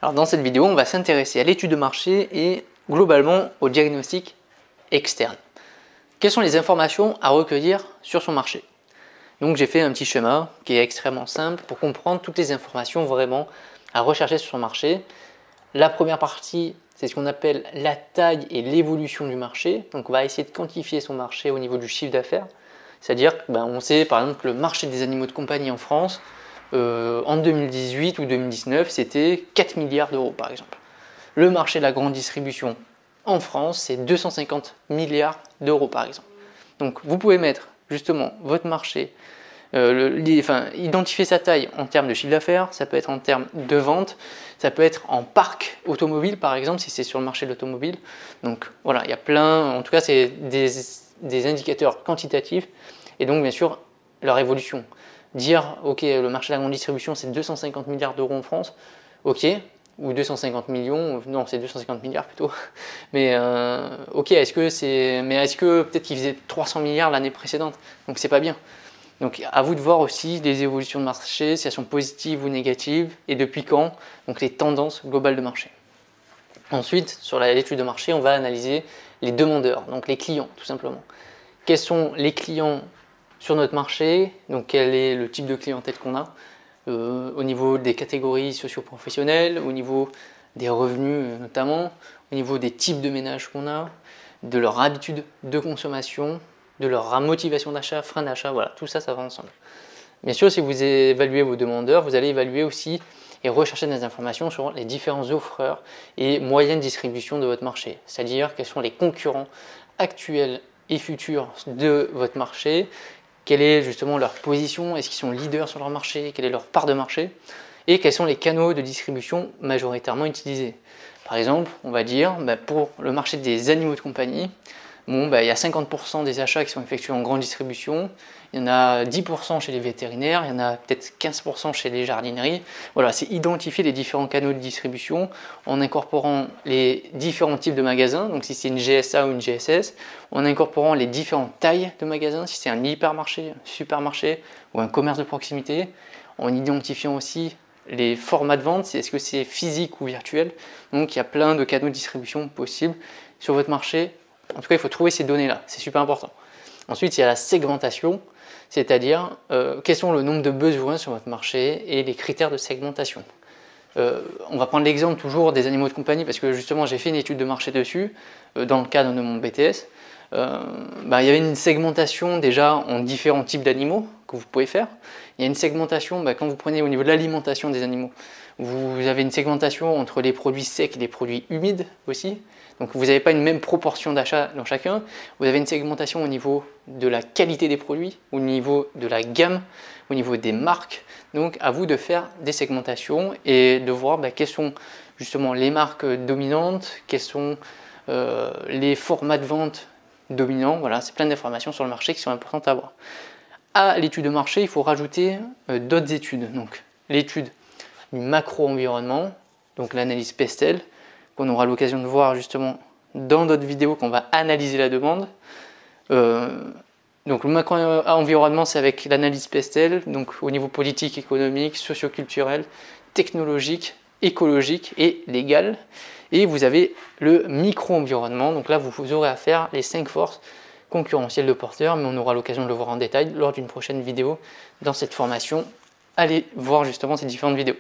Alors dans cette vidéo, on va s'intéresser à l'étude de marché et globalement au diagnostic externe. Quelles sont les informations à recueillir sur son marché? Donc j'ai fait un petit schéma qui est extrêmement simple pour comprendre toutes les informations vraiment à rechercher sur son marché. La première partie, c'est ce qu'on appelle la taille et l'évolution du marché. Donc on va essayer de quantifier son marché au niveau du chiffre d'affaires. C'est-à-dire qu'on sait par exemple que le marché des animaux de compagnie en France, en 2018 ou 2019, c'était 4 milliards d'euros par exemple. Le marché de la grande distribution en France, c'est 250 milliards d'euros par exemple. Donc vous pouvez mettre justement votre marché, identifier sa taille en termes de chiffre d'affaires, ça peut être en termes de vente, ça peut être en parc automobile par exemple si c'est sur le marché de l'automobile. Donc voilà, il y a plein, en tout cas c'est des indicateurs quantitatifs et donc bien sûr leur évolution. Dire ok, le marché de la grande distribution c'est 250 milliards d'euros en France, ok, ou 250 millions, non c'est 250 milliards plutôt, mais ok, est-ce que peut-être qu'il faisait 300 milliards l'année précédente, donc c'est pas bien. Donc à vous de voir aussi les évolutions de marché, si elles sont positives ou négatives, et depuis quand, donc les tendances globales de marché. Ensuite, sur l'étude de marché, on va analyser les demandeurs, donc les clients tout simplement. Quels sont les clients sur notre marché, donc quel est le type de clientèle qu'on a, au niveau des catégories socio-professionnelles, au niveau des revenus notamment, au niveau des types de ménages qu'on a, de leur habitude de consommation, de leur motivation d'achat, frein d'achat, voilà, tout ça, ça va ensemble. Bien sûr, si vous évaluez vos demandeurs, vous allez évaluer aussi et rechercher des informations sur les différents offreurs et moyens de distribution de votre marché, c'est-à-dire quels sont les concurrents actuels et futurs de votre marché, quelle est justement leur position, est-ce qu'ils sont leaders sur leur marché, quelle est leur part de marché, et quels sont les canaux de distribution majoritairement utilisés. Par exemple, on va dire pour le marché des animaux de compagnie, il y a 50% des achats qui sont effectués en grande distribution, il y en a 10% chez les vétérinaires, il y en a peut-être 15% chez les jardineries. Voilà, c'est identifier les différents canaux de distribution en incorporant les différents types de magasins, donc si c'est une GSA ou une GSS, en incorporant les différentes tailles de magasins, si c'est un hypermarché, un supermarché ou un commerce de proximité, en identifiant aussi les formats de vente, est-ce que c'est physique ou virtuel. Donc il y a plein de canaux de distribution possibles sur votre marché. En tout cas, il faut trouver ces données-là, c'est super important. Ensuite, il y a la segmentation, c'est-à-dire quels sont le nombre de besoins sur votre marché et les critères de segmentation. On va prendre l'exemple toujours des animaux de compagnie parce que justement j'ai fait une étude de marché dessus dans le cadre de mon BTS. Il y avait une segmentation déjà en différents types d'animaux que vous pouvez faire. Il y a une segmentation quand vous prenez au niveau de l'alimentation des animaux. Vous avez une segmentation entre les produits secs et les produits humides aussi. Donc vous n'avez pas une même proportion d'achat dans chacun. Vous avez une segmentation au niveau de la qualité des produits, au niveau de la gamme, au niveau des marques. Donc à vous de faire des segmentations et de voir quelles sont justement les marques dominantes, quels sont les formats de vente dominants. Voilà, c'est plein d'informations sur le marché qui sont importantes à avoir. À l'étude de marché, il faut rajouter d'autres études. Donc l'étude du macro-environnement, donc l'analyse Pestel, qu'on aura l'occasion de voir justement dans d'autres vidéos quand on va analyser la demande. Donc le macro-environnement, c'est avec l'analyse Pestel, donc au niveau politique, économique, socio-culturel, technologique, écologique et légal. Et vous avez le micro-environnement, donc là vous aurez à faire les 5 forces concurrentielles de porteurs, mais on aura l'occasion de le voir en détail lors d'une prochaine vidéo dans cette formation. Allez voir justement ces différentes vidéos.